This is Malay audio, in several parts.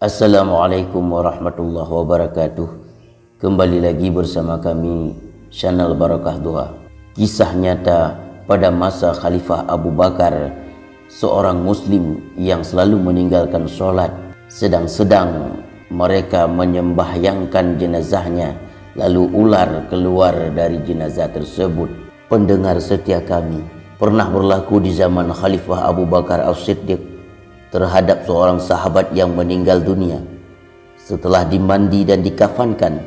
Assalamualaikum warahmatullahi wabarakatuh. Kembali lagi bersama kami channel Barakah Doa. Kisah nyata pada masa Khalifah Abu Bakar, seorang muslim yang selalu meninggalkan sholat. Sedang-sedang mereka menyembahyangkan jenazahnya, lalu ular keluar dari jenazah tersebut. Pendengar setia kami, pernah berlaku di zaman Khalifah Abu Bakar As-Siddiq terhadap seorang sahabat yang meninggal dunia. Setelah dimandi dan dikafankan,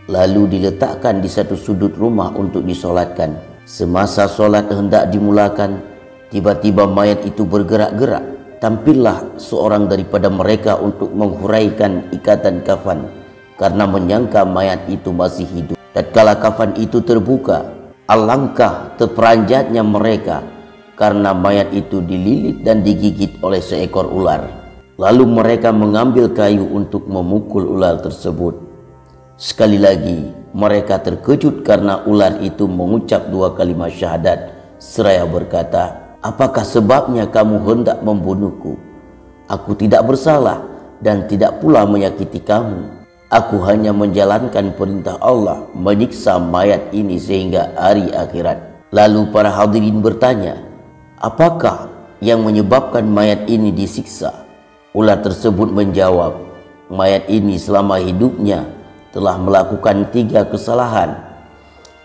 lalu diletakkan di satu sudut rumah untuk disolatkan. Semasa solat hendak dimulakan, tiba-tiba mayat itu bergerak-gerak. Tampillah seorang daripada mereka untuk menghuraikan ikatan kafan karena menyangka mayat itu masih hidup. Tatkala kafan itu terbuka, alangkah terperanjatnya mereka karena mayat itu dililit dan digigit oleh seekor ular. Lalu mereka mengambil kayu untuk memukul ular tersebut. Sekali lagi mereka terkejut karena ular itu mengucap 2 kalimat syahadat seraya berkata, "Apakah sebabnya kamu hendak membunuhku? Aku tidak bersalah dan tidak pula menyakiti kamu. Aku hanya menjalankan perintah Allah menyiksa mayat ini sehingga hari akhirat." Lalu para hadirin bertanya, "Apakah yang menyebabkan mayat ini disiksa?" Ular tersebut menjawab, "Mayat ini selama hidupnya telah melakukan 3 kesalahan.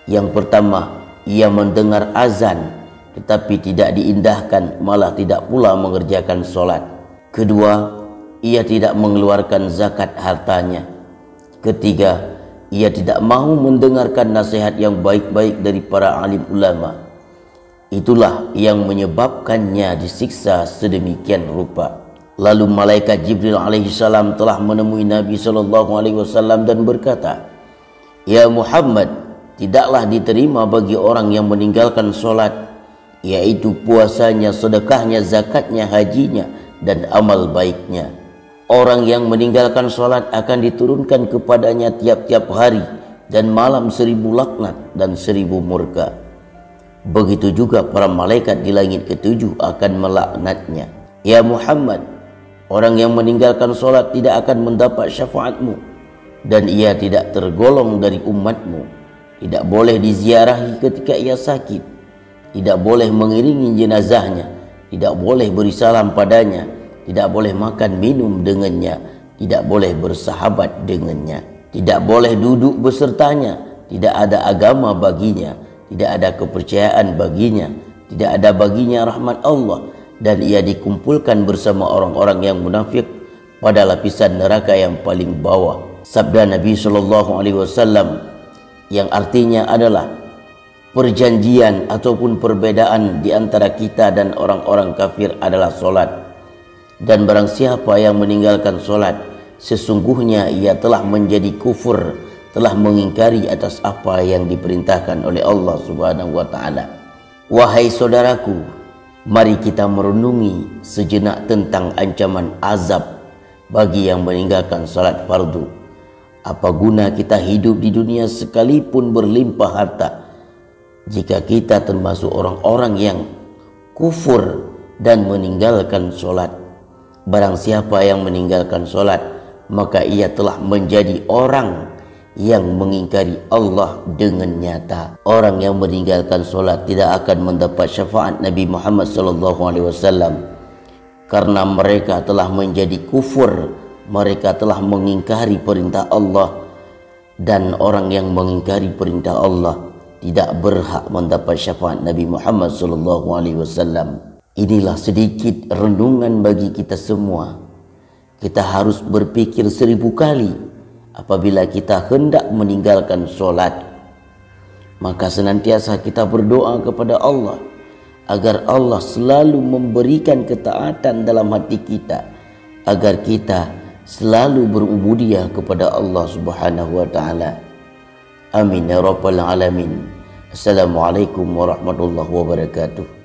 Yang pertama, ia mendengar azan tetapi tidak diindahkan, malah tidak pula mengerjakan sholat. Kedua, ia tidak mengeluarkan zakat hartanya. Ketiga, ia tidak mahu mendengarkan nasihat yang baik-baik dari para alim ulama. Itulah yang menyebabkannya disiksa sedemikian rupa." Lalu malaikat Jibril alaihissalam telah menemui Nabi SAW dan berkata, "Ya Muhammad, tidaklah diterima bagi orang yang meninggalkan solat, yaitu puasanya, sedekahnya, zakatnya, hajinya, dan amal baiknya. Orang yang meninggalkan solat akan diturunkan kepadanya tiap-tiap hari dan malam 1000 laknat dan 1000 murka. Begitu juga para malaikat di langit ke-7 akan melaknatnya. Ya Muhammad, orang yang meninggalkan solat tidak akan mendapat syafaatmu, dan ia tidak tergolong dari umatmu. Tidak boleh diziarahi ketika ia sakit, tidak boleh mengiringi jenazahnya, tidak boleh beri salam padanya, tidak boleh makan minum dengannya, tidak boleh bersahabat dengannya, tidak boleh duduk besertanya, tidak ada agama baginya, tidak ada kepercayaan baginya, tidak ada baginya rahmat Allah, dan ia dikumpulkan bersama orang-orang yang munafik pada lapisan neraka yang paling bawah." Sabda Nabi SAW yang artinya adalah perjanjian ataupun perbedaan di antara kita dan orang-orang kafir adalah solat. Dan barang siapa yang meninggalkan solat, sesungguhnya ia telah menjadi kufur, telah mengingkari atas apa yang diperintahkan oleh Allah Subhanahu wa taala. Wahai saudaraku, mari kita merenungi sejenak tentang ancaman azab bagi yang meninggalkan salat fardu. Apa guna kita hidup di dunia sekalipun berlimpah harta jika kita termasuk orang-orang yang kufur dan meninggalkan solat? Barang siapa yang meninggalkan solat, maka ia telah menjadi orang yang mengingkari Allah dengan nyata. Orang yang meninggalkan solat tidak akan mendapat syafaat Nabi Muhammad SAW karena mereka telah menjadi kufur, mereka telah mengingkari perintah Allah, dan orang yang mengingkari perintah Allah tidak berhak mendapat syafaat Nabi Muhammad SAW. Inilah sedikit renungan bagi kita semua. Kita harus berpikir 1000 kali apabila kita hendak meninggalkan solat. Maka senantiasa kita berdoa kepada Allah agar Allah selalu memberikan ketaatan dalam hati kita, agar kita selalu berubudiyah kepada Allah Subhanahu wa taala. Amin ya rabbal alamin. Assalamualaikum warahmatullahi wabarakatuh.